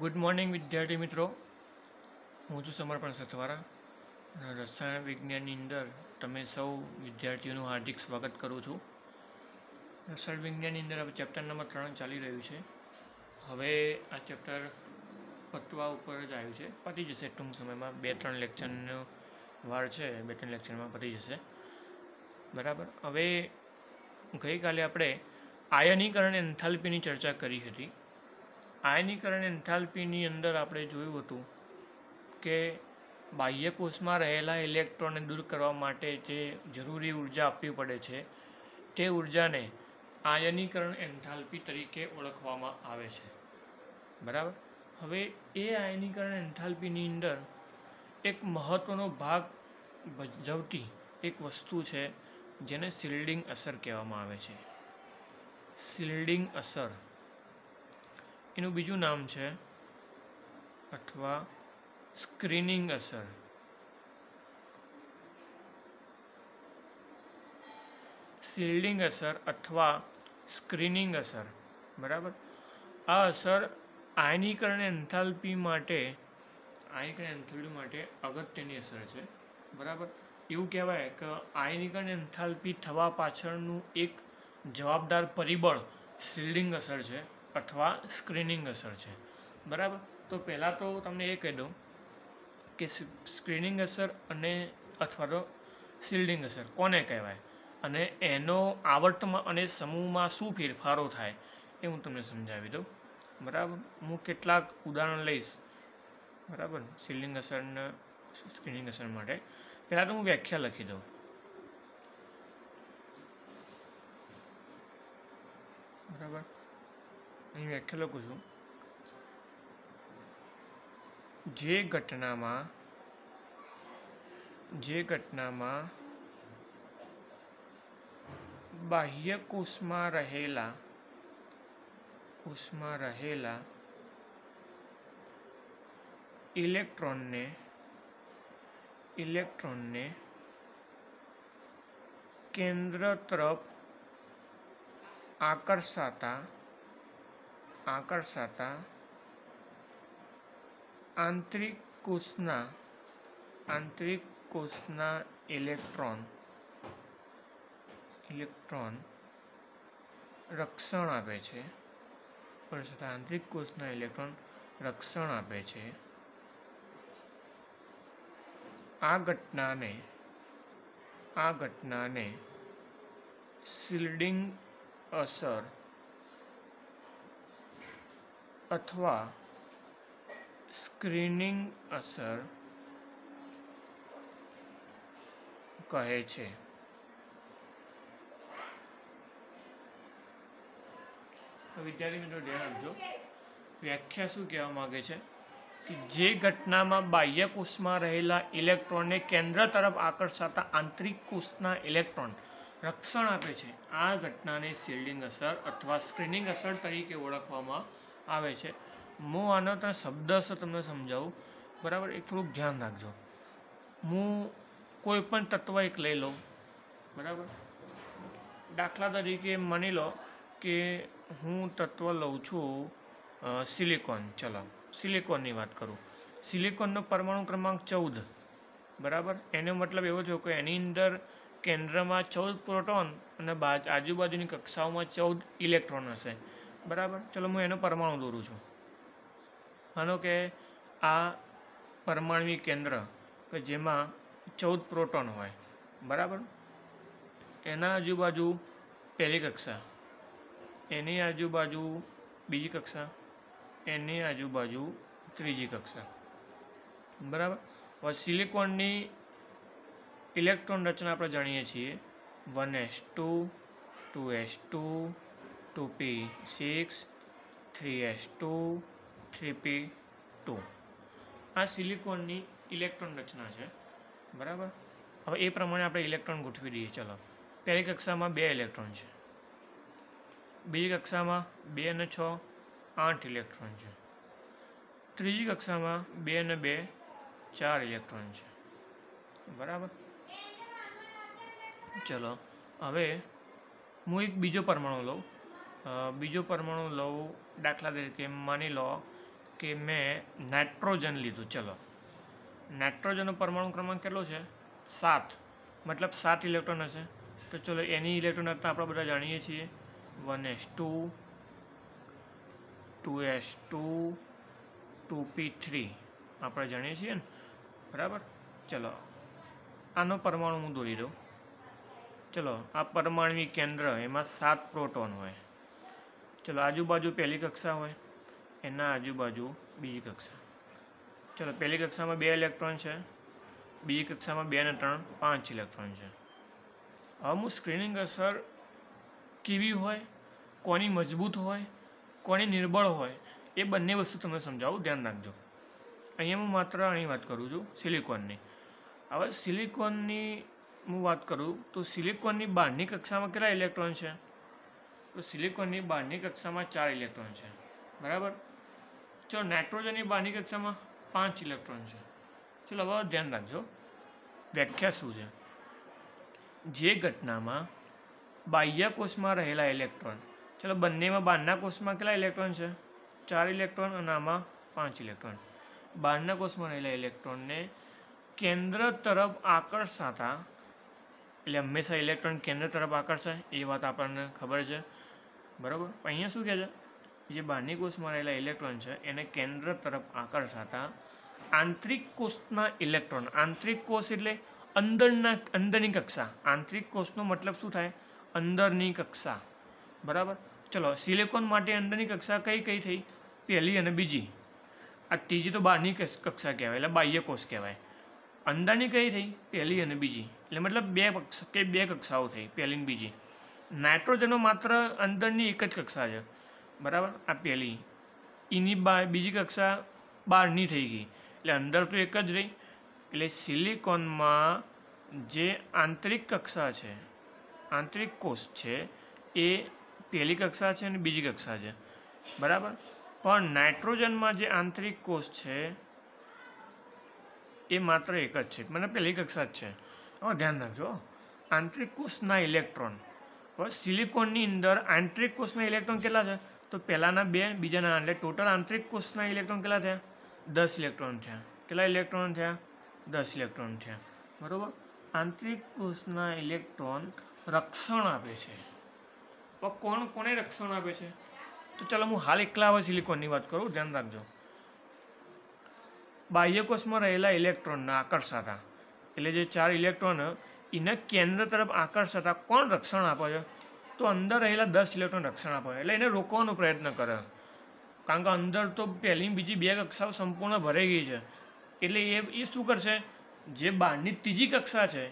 Good morning વિદ્યાર્થી મિત્રો, હું છું સમર્પણ સથવારા અને રસાયણ વિજ્ઞાનની અંદર તમે સૌ વિદ્યાર્થીઓનું હાર્દિક સ્વાગત કરું છું. રસાયણ વિજ્ઞાનની અંદર હવે ચેપ્ટર નંબર 3 ચાલી રહ્યું છે. હવે આ ચેપ્ટર પતવા ઉપર જ આવ્યું છે, પતી જશે ટૂંક સમયમાં. 2-3 લેક્ચરનો વાર છે, 2-3 લેક્ચરમાં પતી જશે. બરાબર. હવે ગઈકાલે આપણે આયનીકરણ એન્થાલ્પીની ચર્ચા કરી હતી. આયનીકરણ એન્થાલ્પીની અંદર આપણે જોયું હતું કે બાહ્યકોષમાં રહેલા ઇલેક્ટ્રોનને દૂર કરવા માટે જે જરૂરી ઉર્જા આપવી પડે છે તે ઉર્જાને આયનીકરણ એન્થાલ્પી તરીકે ઓળખવામાં આવે છે. બરાબર. હવે એ આયનીકરણ એન્થાલ્પીની અંદર એક મહત્ત્વનો ભાગ ભજવતી એક વસ્તુ છે જેને શિલ્ડિંગ અસર કહેવામાં આવે છે. શિલ્ડિંગ અસર એનું બીજું નામ છે અથવા સ્ક્રીનિંગ અસર. શિલ્ડિંગ અસર અથવા સ્ક્રીનિંગ અસર. બરાબર. આ અસર આયનીકરણ એન્થાલ્પી માટે અગત્યની અસર છે. બરાબર. એવું કહેવાય કે આયનીકરણ એન્થાલ્પી થવા પાછળનું એક જવાબદાર પરિબળ શિલ્ડિંગ અસર છે અથવા સ્ક્રીનિંગ અસર છે. બરાબર. તો પહેલાં તો તમને એ કહી દઉં કે સ્ક્રીનિંગ અસર અને અથવા તો શિલ્ડિંગ અસર કોને કહેવાય અને એનો આવર્તમાં અને સમૂહમાં શું ફેરફારો થાય એ હું તમને સમજાવી દઉં. બરાબર. હું કેટલાક ઉદાહરણ લઈશ. બરાબર. શિલ્ડિંગ અસર અને સ્ક્રીનિંગ અસર માટે પહેલાં તો હું વ્યાખ્યા લખી દઉં. બરાબર. અહીં વ્યાખ્યા લખું છું. જે ઘટનામાં બાહ્ય કોષમાં રહેલા ઇલેક્ટ્રોનને કેન્દ્ર તરફ આકર્ષાતા આંતરિક કોષના ઇલેક્ટ્રોન રક્ષણ આપે છે. આંતરિક કોષના ઇલેક્ટ્રોન રક્ષણ આપે છે. આ ઘટનાને શિલ્ડિંગ અસર અથવા સ્ક્રીનિંગ અસર કહે છે. વિદ્યાર્થી મિત્રો ધ્યાન આપજો. વ્યાખ્યા શું કહેવા માંગે છે કે જે ઘટનામાં બાહ્ય કોષમાં રહેલા ઇલેક્ટ્રોનને કેન્દ્ર તરફ આકર્ષાતા આંતરિક કોષના ઇલેક્ટ્રોન રક્ષણ આપે છે, આ ઘટનાને શિલ્ડિંગ અસર અથવા સ્ક્રીનિંગ અસર તરીકે ઓળખવામાં આવે છે. હું આનો શબ્દશ તમને સમજાવું. બરાબર. એક થોડુંક ધ્યાન રાખજો. હું કોઈ પણ તત્વ એક લઈ લઉં. બરાબર. દાખલા તરીકે માની લો કે હું તત્વ લઉં છું સિલિકોન. ચલો સિલિકોનની વાત કરું. સિલિકોનનો પરમાણુ ક્રમાંક 14. બરાબર. એનો મતલબ એવો છે કે એની અંદર કેન્દ્રમાં 14 પ્રોટોન અને આજુબાજુની કક્ષાઓમાં 14 ઇલેક્ટ્રોન હશે. બરાબર. ચલો હું એનો પરમાણુ દોરું છું. માનો કે આ પરમાણ્વીય કેન્દ્ર કે જેમાં 14 પ્રોટોન હોય. બરાબર. એના આજુબાજુ પહેલી કક્ષા, એની આજુબાજુ બીજી કક્ષા, એની આજુબાજુ ત્રીજી કક્ષા. બરાબર. હવે સિલિકોનની ઇલેક્ટ્રોન રચના આપણે જાણીએ છીએ. 1s2 2s2 2p6 3s2 3p2. આ સિલિકોનની ઇલેક્ટ્રોન રચના છે. બરાબર. હવે એ પ્રમાણે આપણે ઇલેક્ટ્રોન ગોઠવી દઈએ. ચલો પહેલી કક્ષામાં 2 ઇલેક્ટ્રોન છે, બીજી કક્ષામાં 2 અને 6 8 ઇલેક્ટ્રોન છે, ત્રીજી કક્ષામાં 2 અને 2 4 ઇલેક્ટ્રોન છે. બરાબર. ચલો હવે હું એક બીજો પરમાણુ લઉં. દાખલા તરીકે માની લો કે મેં નાઇટ્રોજન લીધું. ચલો, નાઇટ્રોજનનો પરમાણુ ક્રમાંક કેટલો છે? 7, મતલબ 7 ઇલેક્ટ્રોન હશે. તો ચલો એની ઇલેક્ટ્રોન રચના આપણે બધા જાણીએ છીએ, 1s2, 2s2, 2p3 આપણે જાણીએ છીએ ને, બરાબર. ચલો આનો પરમાણુ હું દોરી દઉં. ચલો આ પરમાણુ કેન્દ્ર, એમાં 7 પ્રોટોન હોય. ચલો આજુબાજુ પહેલી કક્ષા હોય, એના આજુબાજુ બીજી કક્ષા. ચલો પહેલી કક્ષામાં 2 ઇલેક્ટ્રોન છે, બીજી કક્ષામાં 2 અને 3 5 ઇલેક્ટ્રોન છે. હવે હું સ્ક્રીનિંગ અસર કેવી હોય, કોની મજબૂત હોય, કોની નિર્બળ હોય, એ બંને વસ્તુ તમને સમજાવું, ધ્યાન રાખજો. અહીંયા હું માત્ર આની વાત કરું છું, સિલિકોનની. હવે સિલિકોનની હું વાત કરું તો સિલિકોનની બહારની કક્ષામાં કેટલા ઇલેક્ટ્રોન છે? તો સિલિકોનની બહારની કક્ષામાં 4 ઇલેક્ટ્રોન છે, બરાબર. ચલો નાઇટ્રોજનની બહારની કક્ષામાં 5 ઇલેક્ટ્રોન છે. ચલો હવે ધ્યાન રાખજો, વ્યાખ્યા શું છે. જે ઘટનામાં બાહ્ય કોષમાં રહેલા ઇલેક્ટ્રોન, ચલો બંનેમાં બહારના કોષમાં કેટલા ઇલેક્ટ્રોન છે? 4 ઇલેક્ટ્રોન અને આમાં 5 ઇલેક્ટ્રોન. બહારના કોષમાં રહેલા ઇલેક્ટ્રોનને કેન્દ્ર તરફ આકર્ષાતા, એટલે હંમેશા ઇલેક્ટ્રોન કેન્દ્ર તરફ આકર્ષાય એ વાત આપણને ખબર છે, બરાબર. અહીંયા શું કહે છે? જે બહારની કોષમાં રહેલા ઇલેક્ટ્રોન છે એને કેન્દ્ર તરફ આકર્ષાતા આંતરિક કોષના ઇલેક્ટ્રોન, આંતરિક કોષ એટલે અંદરની કક્ષા. આંતરિક કોષનો મતલબ શું થાય? અંદરની કક્ષા, બરાબર. ચલો સિલિકોન માટે અંદરની કક્ષા કઈ કઈ થઈ? પહેલી અને બીજી. આ ત્રીજી તો બહારની કક્ષા કહેવાય, એટલે બાહ્ય કોષ કહેવાય. અંદરની કઈ થઈ? પહેલી અને બીજી, એટલે મતલબ બે કક્ષાઓ થઈ, પહેલી અને બીજી. નાઇટ્રોજનનો માત્ર અંદરની એક જ કક્ષા છે, બરાબર. આ પહેલી, એની બીજી કક્ષા બહારની થઈ ગઈ, એટલે અંદર તો એક જ રહી. એટલે સિલિકોનમાં જે આંતરિક કક્ષા છે, આંતરિક કોષ છે, એ પહેલી કક્ષા છે અને બીજી કક્ષા છે, બરાબર. પણ નાઇટ્રોજનમાં જે આંતરિક કોષ છે એ માત્ર એક જ છે, મને પહેલી કક્ષા જ છે. હવે ધ્યાન રાખજો, આંતરિક કોષના ઇલેક્ટ્રોન. હવે સિલિકોનની અંદર આંતરિક કોષના ઇલેક્ટ્રોન કેટલા છે? તો પહેલાના 2, બીજાના 8, એટલે ટોટલ આંતરિક કોષના ઇલેક્ટ્રોન કેટલા થયા? 10 ઇલેક્ટ્રોન થયા. કેટલા ઇલેક્ટ્રોન થયા? 10 ઇલેક્ટ્રોન થયા, બરાબર. આંતરિક કોષના ઇલેક્ટ્રોન રક્ષણ આપે છે. પણ કોને રક્ષણ આપે છે? તો ચાલો હું હાલ એકલા હવે સિલિકોનની વાત કરું, ધ્યાન રાખજો. બાહ્ય કોષમાં રહેલા ઇલેક્ટ્રોનના આકર્ષાતા, એટલે જે 4 ઇલેક્ટ્રોન એને કેન્દ્ર તરફ આકર્ષાતા કોણ રક્ષણ આપે છે? તો અંદર રહેલા 10 ઇલેક્ટ્રોન રક્ષણ આપે, એટલે એને રોકવાનો પ્રયત્ન કરે. કારણ કે અંદર તો પહેલી બીજી 2 કક્ષાઓ સંપૂર્ણ ભરાઈ ગઈ છે. એટલે એ શું કરશે? જે બહારની ત્રીજી કક્ષા છે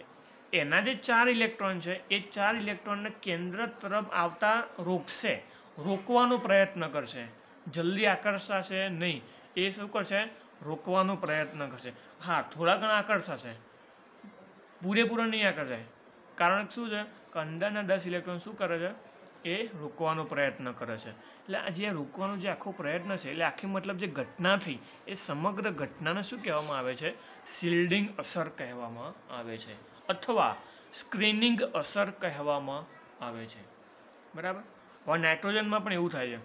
એના જે 4 ઇલેક્ટ્રોન છે એ 4 ઇલેક્ટ્રોનને કેન્દ્ર તરફ આવતા રોકશે, રોકવાનો પ્રયત્ન કરશે. જલ્દી આકર્ષાશે નહીં, એ શું કરશે? રોકવાનો પ્રયત્ન કરશે. હા, થોડા ઘણા આકર્ષાશે, પૂરેપૂરો નહીં આકર્ષાય. કારણ શું છે કે અંદરના 10 ઇલેક્ટ્રોન શું કરે છે? એ રોકવાનો પ્રયત્ન કરે છે. એટલે આ જે રોકવાનો જે આખો પ્રયત્ન છે, એટલે આખી મતલબ જે ઘટના થઈ એ સમગ્ર ઘટનાને શું કહેવામાં આવે છે? શિલ્ડિંગ અસર કહેવામાં આવે છે, અથવા સ્ક્રીનિંગ અસર કહેવામાં આવે છે, બરાબર. હવે નાઇટ્રોજનમાં પણ એવું થાય છે.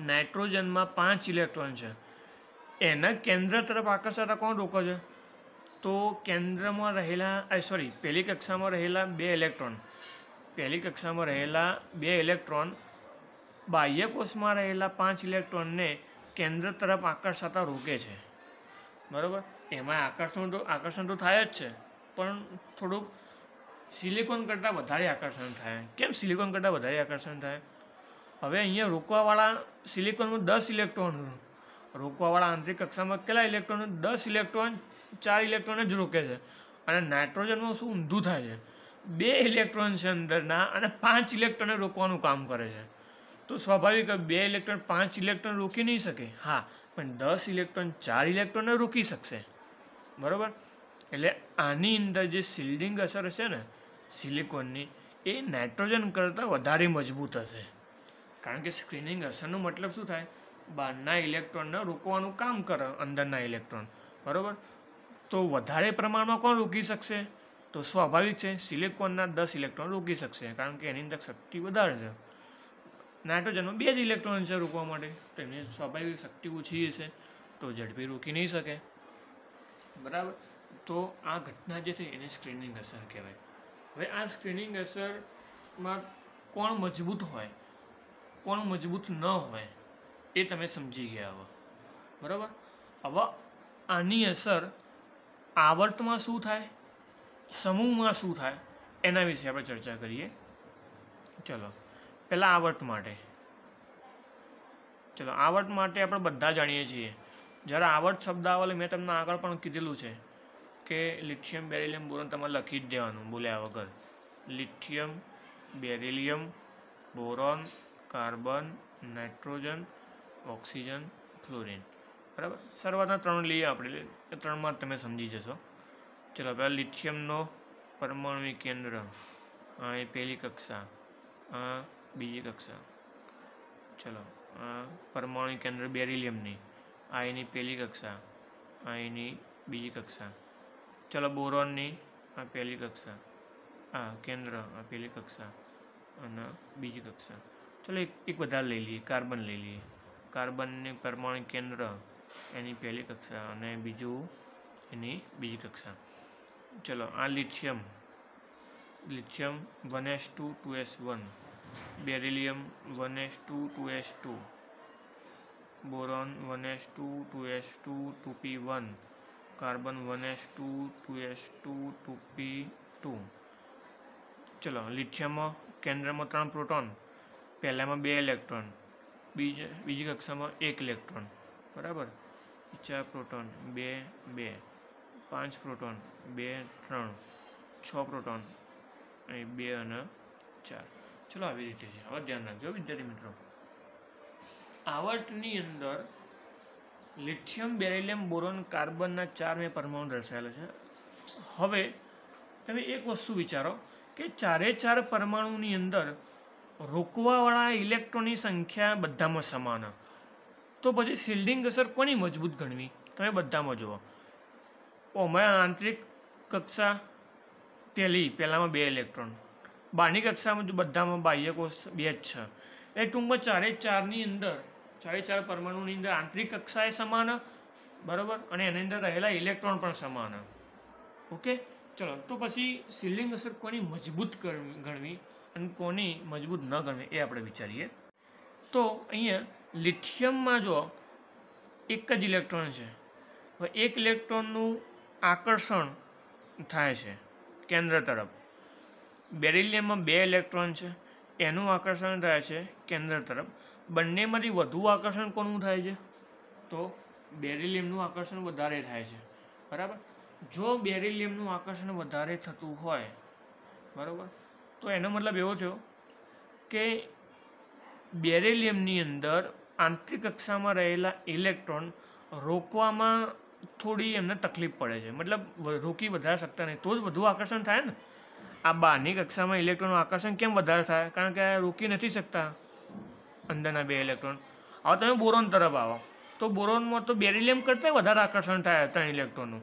નાઇટ્રોજનમાં 5 ઇલેક્ટ્રોન છે, એના કેન્દ્ર તરફ આકર્ષાતા કોણ રોકે છે? તો કેન્દ્રમાં રહેલા પહેલી કક્ષામાં રહેલા 2 ઇલેક્ટ્રોન, પહેલી કક્ષામાં રહેલા 2 ઇલેક્ટ્રોન બાહ્ય કોષમાં રહેલા 5 ઇલેક્ટ્રોનને કેન્દ્ર તરફ આકર્ષાતા રોકે છે, બરાબર. એમાં આકર્ષણ તો થાય જ છે, પણ થોડુંક સિલિકોન કરતાં વધારે આકર્ષણ થાય. કેમ સિલિકોન કરતાં વધારે આકર્ષણ થાય? હવે અહીંયા રોકવાવાળા સિલિકોનમાં 10 ઇલેક્ટ્રોન, રોકવાવાળા આંતરિક કક્ષામાં કેટલા ઇલેક્ટ્રોન? 10 ઇલેક્ટ્રોન, 4 ઇલેક્ટ્રોન જ રોકે છે. અને નાઇટ્રોજનમાં શું ઊંધું થાય છે? 2 ઇલેક્ટ્રોન છે અંદરના અને 5 ઇલેક્ટ્રોનને રોકવાનું કામ કરે છે. તો સ્વાભાવિક 2 ઇલેક્ટ્રોન 5 ઇલેક્ટ્રોન રોકી નહીં શકે. હા, પણ 10 ઇલેક્ટ્રોન 4 ઇલેક્ટ્રોનને રોકી શકશે, બરાબર. એટલે આની અંદર જે શિલ્ડિંગ અસર હશે ને સિલિકોનની, એ નાઇટ્રોજન કરતાં વધારે મજબૂત હશે. કારણ કે સ્ક્રીનિંગ અસરનો મતલબ શું થાય? બહારના ઇલેક્ટ્રોનને રોકવાનું કામ કરે અંદરના ઇલેક્ટ્રોન, બરાબર. તો વધારે પ્રમાણમાં કોણ રોકી શકશે? તો સ્વાભાવિક છે સિલિકોનના 10 ઇલેક્ટ્રોન રોકી શકશે, કારણ કે એની અંદર શક્તિ વધારે છે, નાઇટ્રોજનમાં 2 જ ઇલેક્ટ્રોન છે રોકવા માટે, તો એની સ્વાભાવિક શક્તિ ઓછી હશે, તો ઝડપી રોકી નહીં શકે, બરાબર. તો આ ઘટના જે થઈ એને સ્ક્રીનિંગ અસર કહેવાય. હવે આ સ્ક્રીનિંગ અસરમાં કોણ મજબૂત હોય, કોણ મજબૂત ન હોય એ તમે સમજી ગયા હવે, બરાબર. હવે આની અસર આવર્તમાં શું થાય, સમૂહમાં શું થાય, એના વિશે આપણે ચર્ચા કરીએ. ચલો પહેલાં આવર્ત માટે. ચલો આવર્ત માટે આપણે બધા જાણીએ છીએ. જ્યારે આવર્ત શબ્દ આવે મેં તમને આગળ પણ કીધેલું છે કે લિથિયમ બેરિલિયમ બોરોન તમારે લખી જ દેવાનું બોલ્યા વગર. Lithium, beryllium, boron, carbon, nitrogen, oxygen, fluorine, બરાબર. શરૂઆતના 3 લઈએ આપણે, 3માં તમે સમજી જશો. ચલો પહેલાં લિથિયમનો પરમાણુ કેન્દ્ર, આ એ પહેલી કક્ષા, આ બીજી કક્ષા. ચલો આ પરમાણુ કેન્દ્ર બેરિલિયમની, આ એની પહેલી કક્ષા, આ એની બીજી કક્ષા. ચલો બોરોનની, આ પહેલી કક્ષા, આ કેન્દ્ર, આ પહેલી કક્ષા અને બીજી કક્ષા. ચલો એક વધારે લઈ લઈએ, કાર્બન લઈ લઈએ. કાર્બનની પરમાણુ કેન્દ્ર એની પહેલી કક્ષા અને બીજું એની બીજી કક્ષા. ચલો આ lithium, lithium 1s2 2s1, beryllium 1s2 2s2, boron 1s2 2s2 2p1, carbon 1s2 2s2 2p2. ચલો લિથિયમમાં કેન્દ્રમાં 3 પ્રોટોન, પહેલામાં 2 ઇલેક્ટ્રોન, બીજી કક્ષામાં 1 ઇલેક્ટ્રોન, બરાબર. 4 પ્રોટોન 2 2, 5 પ્રોટોન 2 3, 6 પ્રોટોન 2 અને 4. ચલો આવી રીતે છે. હવે ધ્યાન રાખજો વિદ્યાર્થી મિત્રો, આવર્તની અંદર લિથિયમ, બેરિલિયમ, બોરોન, કાર્બનના 4 મેં પરમાણુ દર્શાવેલા છે. હવે તમે એક વસ્તુ વિચારો કે 4 પરમાણુની અંદર રોકવાવાળા ઇલેક્ટ્રોનની સંખ્યા બધામાં સમાન, તો પછી શિલ્ડિંગ અસર કોની મજબૂત ગણવી? તમે બધામાં જુઓ. ઓમાં આંતરિક કક્ષા પહેલામાં 2 ઇલેક્ટ્રોન, બહારની કક્ષામાં જો બધામાં બાહ્ય કોષ 2 જ છે. એ ટૂંકમાં 4ની અંદર 4 પરમાણુની અંદર આંતરિક કક્ષાએ સમાન, બરાબર, અને એની અંદર રહેલા ઇલેક્ટ્રોન પણ સમાન. ઓકે. ચલો તો પછી શિલ્ડિંગ અસર કોની મજબૂત ગણવી અને કોની મજબૂત ન ગણવી એ આપણે વિચારીએ. તો અહીંયા લિથિયમમાં જો એક જ ઇલેક્ટ્રોન છે, હવે એક ઇલેક્ટ્રોનનું આકર્ષણ થાય છે કેન્દ્ર તરફ. બેરિલિયમમાં 2 ઇલેક્ટ્રોન છે, એનું આકર્ષણ થાય છે કેન્દ્ર તરફ. બંનેમાંથી વધુ આકર્ષણ કોનું થાય છે? તો બેરિલિયમનું આકર્ષણ વધારે થાય છે, બરાબર. જો બેરિલિયમનું આકર્ષણ વધારે થતું હોય, બરાબર, તો એનો મતલબ એવો થયો કે બેરિલિયમની અંદર આંતરિક કક્ષામાં રહેલા ઇલેક્ટ્રોન રોકવામાં થોડી એમને તકલીફ પડે છે, મતલબ રોકી વધારે શકતા નહીં, તો જ વધુ આકર્ષણ થાય ને. આ બહારની કક્ષામાં ઇલેક્ટ્રોનનું આકર્ષણ કેમ વધારે થાય? કારણ કે રોકી નથી શકતા અંદરના 2 ઇલેક્ટ્રોન. હવે તમે બોરોન તરફ આવો તો બોરોનમાં તો બેરિલિયમ કરતાં વધારે આકર્ષણ થાય 3 ઇલેક્ટ્રોનનું,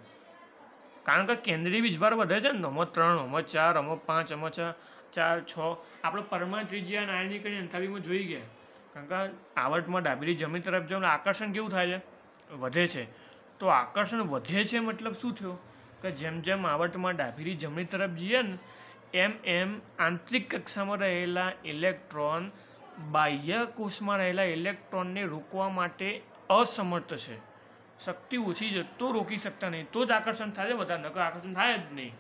કારણ કે કેન્દ્રીય વીજભાર વધે છે ને. આમાં 3, આમાં 4, આમાં 5, આમાં 4 6. આપણે પરમાણુ ત્રિજ્યા અને આયનીકરણ એન્થાલ્પીમાં જોઈ ગયા, કારણ કે આવર્તમાં ડાબેથી જમણી તરફ જવું આકર્ષણ કેવું થાય છે? વધે છે. તો આકર્ષણ વધે છે મતલબ શું થયો કે જેમ જેમ આવર્તમાં ડાબેથી જમણી તરફ જઈએ ને એમ એમ આંતરિક કક્ષામાં રહેલા ઇલેક્ટ્રોન બાહ્ય કોષમાં રહેલા ઇલેક્ટ્રોનને રોકવા માટે અસમર્થ છે. શક્તિ ઓછી છે તો રોકી શકતા નહીં, તો જ આકર્ષણ થાય છે વધારે, નકર આકર્ષણ થાય જ નહીં,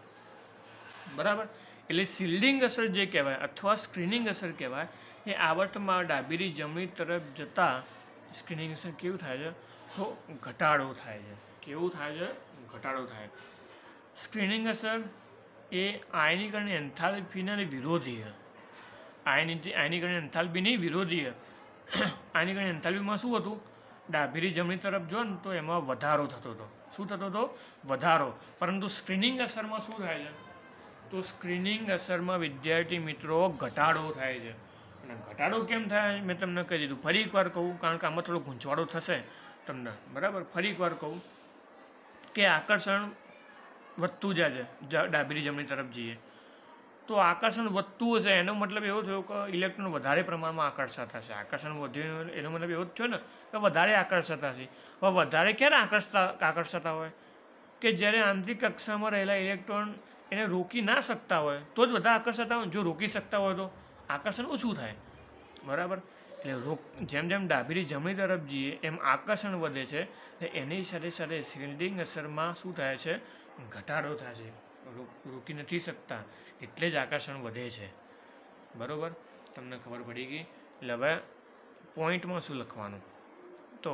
બરાબર. એટલે શિલ્ડિંગ અસર જે કહેવાય અથવા સ્ક્રીનિંગ અસર કહેવાય એ આવર્તમાં ડાબેથી જમણી તરફ જતાં સ્ક્રીનિંગ અસર કેવું થાય છે? તો ઘટાડો થાય છે. કેવું થાય છે? ઘટાડો થાય. સ્ક્રીનિંગ અસર એ આયનીકરણ એન્થાલ્પીના વિરોધી છે. આયનીકરણ એન્થાલ્પીની વિરોધી છે. આયનીકરણ એન્થાલ્પીમાં શું હતું? ડાબેથી જમણી તરફ જો ને તો એમાં વધારો થતો હતો. શું થતો હતો? વધારો. પરંતુ સ્ક્રીનિંગ અસરમાં શું થાય છે? તો સ્ક્રીનિંગ અસરમાં વિદ્યાર્થી મિત્રો ઘટાડો થાય છે. અને ઘટાડો કેમ થાય મેં તમને કહી દીધું. ફરી એકવાર કહું, કારણ કે આમાં થોડો ગૂંચવાડો થશે તમને, બરાબર. ફરી એકવાર કહું કે આકર્ષણ વધતું જાય છે ડાબેથી જમણી તરફ જઈએ. તો આકર્ષણ વધતું હશે એનો મતલબ એવો થયો કે ઇલેક્ટ્રોન વધારે પ્રમાણમાં આકર્ષાતા હશે. આકર્ષણ વધ્યું એનો મતલબ એવો જ થયો ને કે વધારે આકર્ષાતા હશે. હવે વધારે ક્યારે આકર્ષાતા હોય કે જ્યારે આંતરિક કક્ષામાં રહેલા ઇલેક્ટ્રોન એને રોકી ના શકતા હોય તો જ બધા આકર્ષાતા હોય. જો રોકી શકતા હોય તો આકર્ષણ ઓછું થાય. બરાબર. એટલે જેમ જેમ ડાબીથી જમણી તરફ જઈએ એમ આકર્ષણ વધે છે. એની સાથે સાથે શિલ્ડિંગ અસરમાં શું થાય છે? ઘટાડો થાય છે. રોકી નથી શકતા એટલે જ આકર્ષણ વધે છે. બરાબર. તમને ખબર પડી ગઈ. એટલે હવે પોઈન્ટમાં શું લખવાનું? તો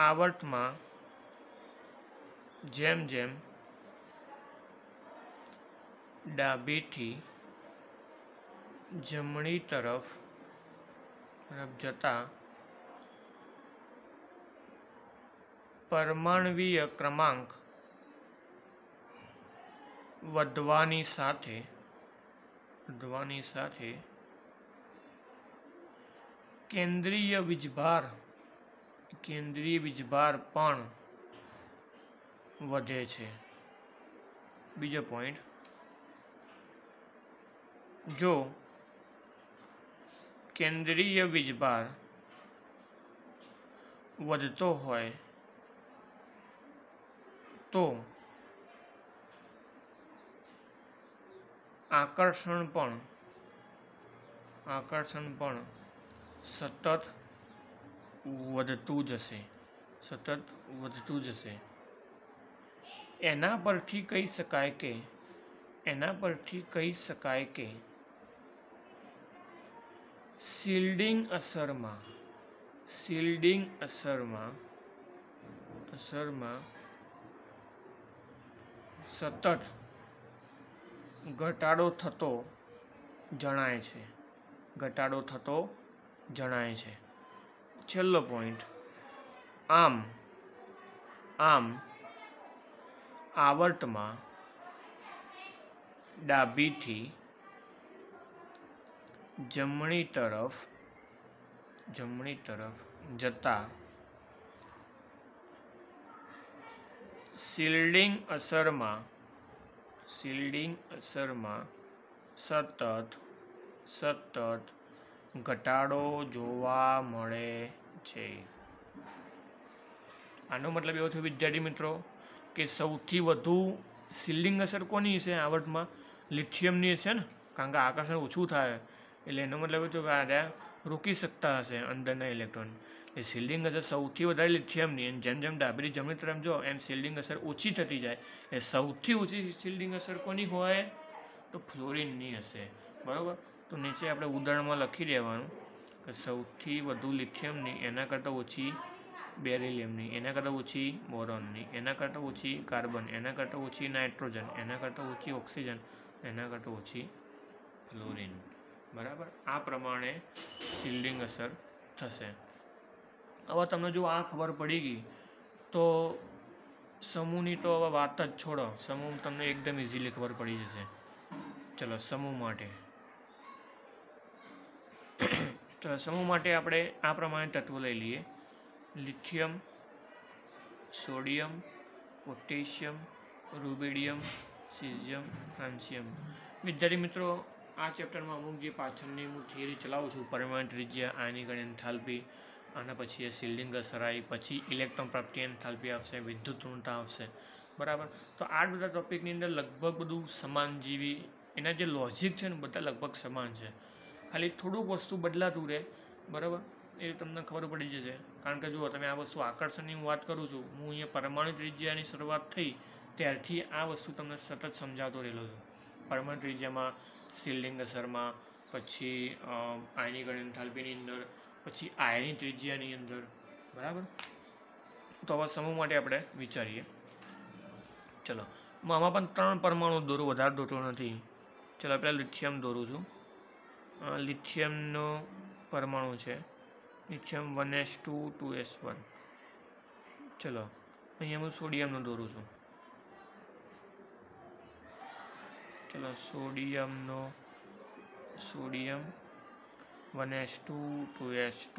આવર્તમાં જેમ જેમ ડાબીથી જમણી તરફ જતા પરમાણ્વીય ક્રમાંક વધવાની સાથે કેન્દ્રીય વીજભાર પણ વધે છે. બીજો પોઈન્ટ, જો કેન્દ્રીય વીજભાર વધતો હોય તો આકર્ષણ પણ સતત વધતું જશે. એના પરથી કહી શકાય કે શિલ્ડિંગ અસરમાં સતત ઘટાડો થતો જણાય છે. છેલ્લો પોઈન્ટ, આમ આવર્તમાં ડાબીથી જમણી તરફ જતા શિલ્ડિંગ અસરમાં સતત ઘટાડો જોવા મળે છે. આનો મતલબ એવો થયો વિદ્યાર્થી મિત્રો કે સૌથી વધુ શિલ્ડિંગ અસર કોની હશે? આવર્તમાં લિથિયમની હશે ને, કારણ કે આકર્ષણ ઓછું થાય એટલે એનો મતલબ એ થયો કે આ રોકી શકતા હશે અંદરના ઇલેક્ટ્રોન. એ શિલ્ડિંગ અસર સૌથી વધારે લિથિયમની, અને જેમ જેમ ડાબીથી જમણી તરફ જો એમ શિલ્ડિંગ અસર ઓછી થતી જાય. એ સૌથી ઓછી શિલ્ડિંગ અસર કોની હોય? તો ફ્લોરિનની હશે. બરાબર. તો નીચે આપણે ઉદાહરણમાં લખી દેવાનું કે સૌથી વધુ લિથિયમની, એના કરતાં ઓછી બેરિલિયમની, એના કરતાં ઓછી બોરોનની, એના કરતાં ઓછી કાર્બન, એના કરતાં ઓછી નાઇટ્રોજન, એના કરતાં ઓછી ઓક્સિજન, એના કરતાં ઓછી ફ્લોરિન. બરાબર. આ પ્રમાણે શિલ્ડિંગ અસર થશે. હવે તમને જો આ ખબર પડી ગઈ તો સમૂહની તો હવે વાત જ છોડો. સમૂહ તમને એકદમ ઇઝીલી ખબર પડી જશે. ચલો સમૂહ માટે આપણે આ પ્રમાણે તત્વો લઈ લઈએ: lithium, sodium, potassium, rubidium, caesium, francium. વિદ્યાર્થી મિત્રો, આ ચેપ્ટરમાં અમુક જે પાછળની હું થિયરી ચલાવું છું, પરમાણુ ત્રિજ્યા, આયનીકરણ એન્થાલ્પી, અને પછી એ શિલ્ડિંગ અસર આવી, પછી ઇલેક્ટ્રોન પ્રાપ્તિ એન્થાલ્પી આવશે, વિદ્યુત ઋણતા આવશે. બરાબર. તો આ બધા ટોપિકની અંદર લગભગ બધું સમાન જેવી એના જે લોજિક છે ને બધા લગભગ સમાન છે. ખાલી થોડુંક વસ્તુ બદલાતું રહે. બરાબર. એ તમને ખબર પડી જશે. કારણ કે જુઓ, તમે આ વસ્તુ આકર્ષણની હું વાત કરું છું, હું અહીંયા પરમાણુ ત્રિજ્યાની શરૂઆત થઈ ત્યારથી આ વસ્તુ તમને સતત સમજાવતો રહેલો છું. પરમાણુ ત્રિજ્યામાં, શિલ્ડિંગ અસરમાં, પછી આયનીકરણ એન્થાલ્પીની અંદર, પછી આયની ત્રિજ્યાની અંદર. બરાબર. તો હવે સમૂહ માટે આપણે વિચારીએ. ચલો, હું આમાં પણ 3 પરમાણુ દોરું, વધારે દોરતો નથી. ચલો, પહેલાં લિથિયમ દોરું છું. લિથિયમનો પરમાણુ છે લિથિયમ 1s2 2s1. ચલો, અહીંયા હું સોડિયમનો દોરું છું. ચલો, sodium 1s2 2s2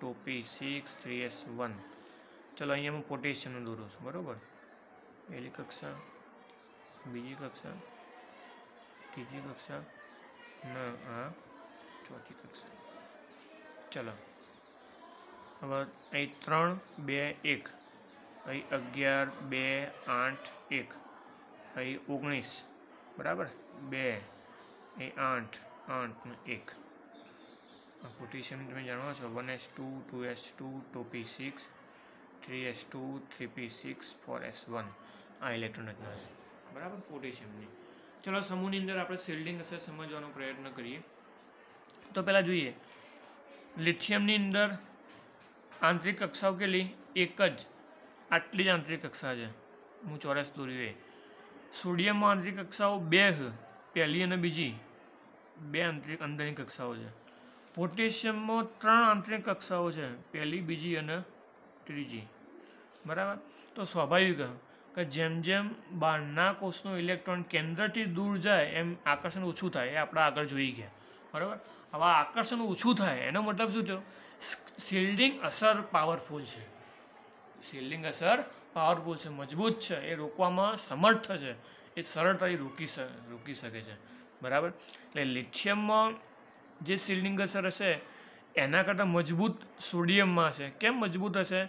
2p6 3s1. ચલો, અહીંયા હું પોટેશિયમનો દોરું છું. બરાબર. પહેલી કક્ષા, બીજી કક્ષા, ત્રીજી કક્ષા ને આ ચોથી કક્ષા. ચલો હવે અહીં 3, 2, 1, અહીં 11, 2, 8, 1, અહીં 19, બરાબર, 2, અહીં 8, 8 ને 1. પોટેશિયમ તમે જાણો છો 1s2, 2s2, 2p6, 3s2, 3p6, 4s1. આ ઇલેક્ટ્રોન રચના છે, બરાબર, પોટેશિયમની. ચલો સમૂહની અંદર આપણે શિલ્ડિંગ અસર સમજવાનો પ્રયત્ન કરીએ. તો પહેલાં જોઈએ લિથિયમની અંદર આંતરિક કક્ષાઓ કેટલી? એક જ, આટલી જ આંતરિક કક્ષા છે. હું ચોરસ દોર્યું એ. સોડિયમમાં આંતરિક કક્ષાઓ 2 છે, પહેલી અને બીજી 2 આંતરિક અંદરની કક્ષાઓ છે. પોટેશિયમમાં 3 આંતરિક કક્ષાઓ છે, પહેલી, બીજી અને ત્રીજી, બરાબર. તો સ્વાભાવિક કે જેમ જેમ બહારના કોષનો ઇલેક્ટ્રોન કેન્દ્રથી દૂર જાય એમ આકર્ષણ ઓછું થાય. એ આપણે આગળ જોઈ ગયા, બરાબર. હવે આકર્ષણ ઓછું થાય એનો મતલબ શું થયો? શિલ્ડિંગ અસર પાવરફુલ છે. શિલ્ડિંગ અસર પાવરફુલ છે, મજબૂત છે, એ રોકવામાં સમર્થ છે, એ સરળતાથી રોકી શકે છે, બરાબર. એટલે લિથિયમમાં જે શિલ્ડિંગ અસર હશે એના કરતાં મજબૂત સોડિયમમાં હશે. કેમ મજબૂત હશે?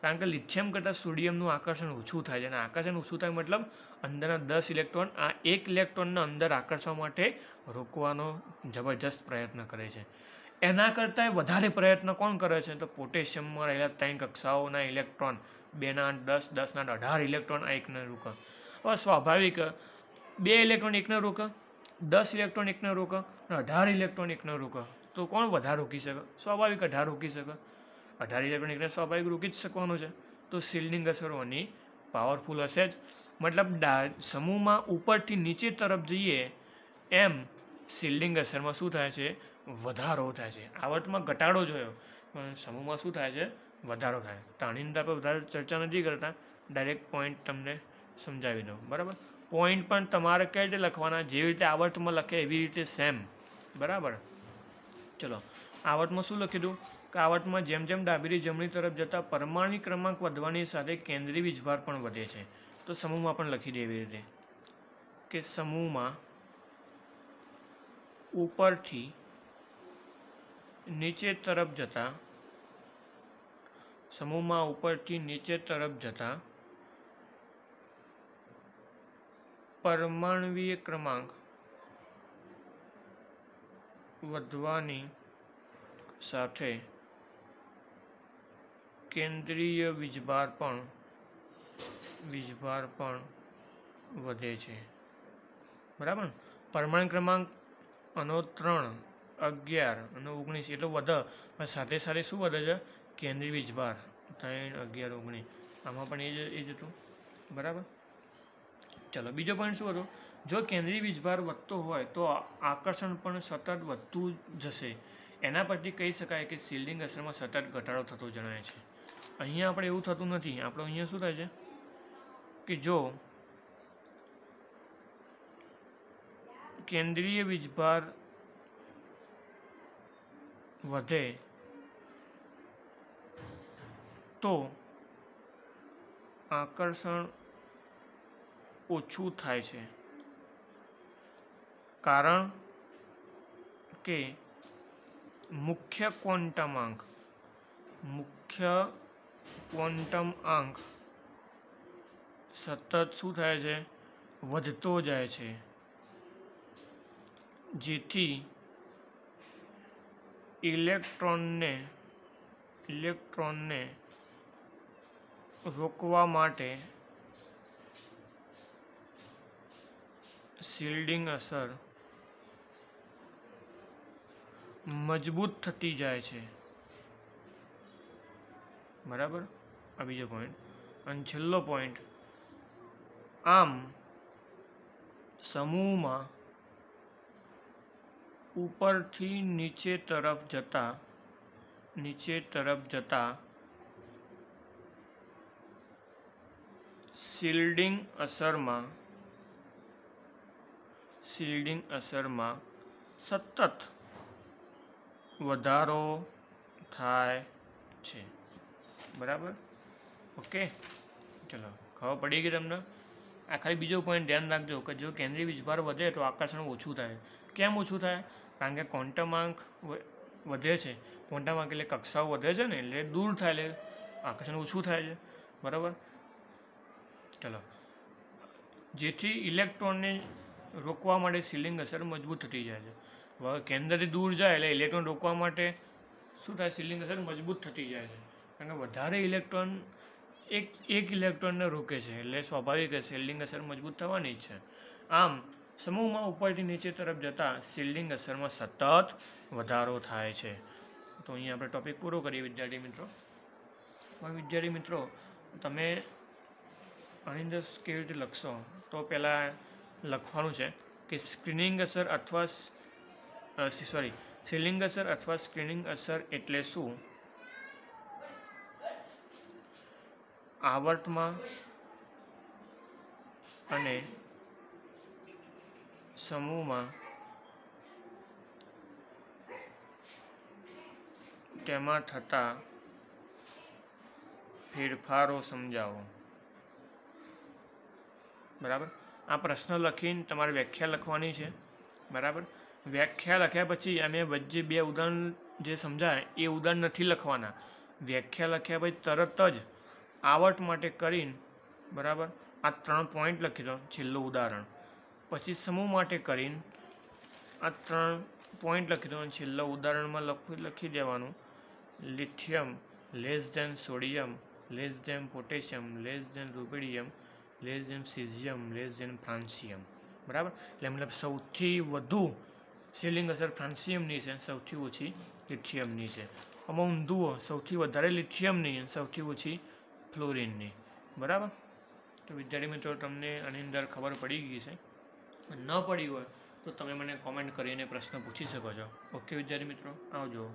કારણ કે લિથિયમ કરતાં સોડિયમનું આકર્ષણ ઓછું થાય છે. અને આકર્ષણ ઓછું થાય મતલબ અંદરના 10 ઇલેક્ટ્રોન આ 1 ઇલેક્ટ્રોનને અંદર આકર્ષવા માટે રોકવાનો જબરજસ્ત પ્રયત્ન કરે છે. એના કરતાં વધારે પ્રયત્ન કોણ કરે છે? તો પોટેશિયમમાં રહેલા 3 કક્ષાઓના ઇલેક્ટ્રોન 2 ના 8, 10, 10 ના 18 ઇલેક્ટ્રોન આ એકને રોકે. હવે સ્વાભાવિક 2 ઇલેક્ટ્રોન એકને રોકે, 10 ઇલેક્ટ્રોન એકને રોકે, 18 ઇલેક્ટ્રોન એકને રોકે. તો કોણ વધારે રોકી શકે? સ્વાભાવિક 18 રોકી શકે. 18 ઇલેક્ટ્રોન એકને સ્વાભાવિક રોકી જ શકવાનું છે. તો શિલ્ડિંગ અસરોની પાવરફુલ હશે જ. મતલબ સમૂહમાં ઉપરથી નીચે તરફ જઈએ એમ શિલ્ડિંગ અસરમાં શું થાય છે? વધારો થાય છે. આવર્તમાં ઘટાડો જોયો પણ સમૂહમાં શું થાય છે? વધારો થાય. તો આની અંદર આપણે વધારે ચર્ચા નથી કરતા, ડાયરેક્ટ પોઈન્ટ તમને સમજાવી દઉં, બરાબર. પોઈન્ટ પણ તમારે કઈ રીતે લખવાના? જેવી રીતે આવર્તમાં લખે એવી રીતે સેમ, બરાબર. ચલો આવર્તમાં શું લખી દઉં કે આવર્તમાં જેમ જેમ ડાબીથી જમણી તરફ જતાં પરમાણુ ક્રમાંક વધવાની સાથે કેન્દ્રીય વીજભાર પણ વધે છે. તો સમૂહમાં પણ લખી દે એવી રીતે કે સમૂહમાં ઉપરથી નીચે તરફ જતા પરમાણવીય ક્રમાંક વધવાની સાથે કેન્દ્રીય વીજભાર પણ વધે છે, બરાબર. પરમાણુ ક્રમાંક આનો 3, 11 અને 19 એટલો વધે, પણ સાથે સાથે શું વધે છે? કેન્દ્રીય વીજભાર 3, 11, 19 આમાં પણ એ જ હતું, બરાબર. ચલો બીજો પોઈન્ટ શું હતો? જો કેન્દ્રીય વીજભાર વધતો હોય તો આકર્ષણ પણ સતત વધતું જશે. એના પરથી કહી શકાય કે શિલ્ડિંગ અસરમાં સતત ઘટાડો થતો જણાય છે. અહીંયા આપણે એવું થતું નથી. આપણે અહીંયા શું થાય છે કે જો કેન્દ્રીય વીજભાર વધે તો આકર્ષણ ઓછું થાય છે, કારણ કે મુખ્ય ક્વોન્ટમ આંક સતત શું થાય છે? વધતો જાય છે. જેથી ઇલેક્ટ્રોનને રોકવા માટે શિલ્ડિંગ અસર મજબૂત થતી જાય છે, બરાબર. આ બીજો પોઈન્ટ. અને છેલ્લો પોઈન્ટ, આમ સમૂહમાં ઉપરથી નીચે તરફ જતા શિલ્ડિંગ અસરમાં સતત વધારો થાય છે, બરાબર. ઓકે, ચલો ખબર પડી ગઈ તમને? આ ખાલી બીજો પોઈન્ટ ધ્યાન રાખજો કે જો કેન્દ્રીય વીજભાર વધે તો આકર્ષણ ઓછું થાય. કેમ ઓછું થાય? કારણ કે ક્વોન્ટમાંક વધે છે. ક્વોન્ટમાંક એટલે કક્ષાઓ વધે છે ને, એટલે દૂર થાય એટલે આકર્ષણ ઓછું થાય છે. બરાબર. ચલો, જેથી ઇલેક્ટ્રોનને રોકવા માટે શિલ્ડિંગ અસર મજબૂત થતી જાય છે. હવે કેન્દ્રથી દૂર જાય એટલે ઇલેક્ટ્રોન રોકવા માટે શું થાય? શિલ્ડિંગ અસર મજબૂત થતી જાય છે. કારણ કે વધારે ઇલેક્ટ્રોન એક ઇલેક્ટ્રોનને રોકે છે એટલે સ્વાભાવિક શિલ્ડિંગ અસર મજબૂત થવાની જ છે. આમ સમૂહમાં ઉપરથી નીચે તરફ જતાં શિલ્ડિંગ અસરમાં સતત વધારો થાય છે. તો અહીંયા આપણે ટૉપિક પૂરો કરીએ વિદ્યાર્થી મિત્રો. હવે વિદ્યાર્થી મિત્રો, તમે આની અંદર કેવી રીતે લખશો તો પહેલાં લખવાનું છે કે સ્ક્રીનિંગ અસર અથવા શિલ્ડિંગ અસર અથવા સ્ક્રીનિંગ અસર એટલે શું? આવર્તમાં અને સમૂહમાં તેમાં થતા ફેરફારો સમજાવો. બરાબર. આ પ્રશ્ન લખીને તમારે વ્યાખ્યા લખવાની છે. બરાબર. વ્યાખ્યા લખ્યા પછી અમે વચ્ચે બે ઉદાહરણ જે સમજાય એ ઉદાહરણ નથી લખવાના. વ્યાખ્યા લખ્યા પછી તરત જ આવર્ત માટે કરીને બરાબર આ 3 પોઈન્ટ લખી દો, છેલ્લું ઉદાહરણ. પછી સમૂહ માટે કરીને આ 3 પોઈન્ટ લખી દો અને છેલ્લા ઉદાહરણમાં લખી દેવાનું lithium less than sodium less than potassium less than rubidium less than caesium less than francium. બરાબર. એટલે મતલબ સૌથી વધુ શિલ્ડિંગ અસર ફ્રાન્સિયમની છે, સૌથી ઓછી લિથિયમની છે. આમાં ઊંધું સૌથી વધારે લિથિયમની અને સૌથી ઓછી ફ્લોરિનની. બરાબર. તો વિદ્યાર્થી મિત્રો, તમને આની અંદર ખબર પડી ગઈ છે. ન પડી હોય તો તમે મને કોમેન્ટ કરીને પ્રશ્ન પૂછી શકો છો. ઓકે વિદ્યાર્થી મિત્રો, આવજો.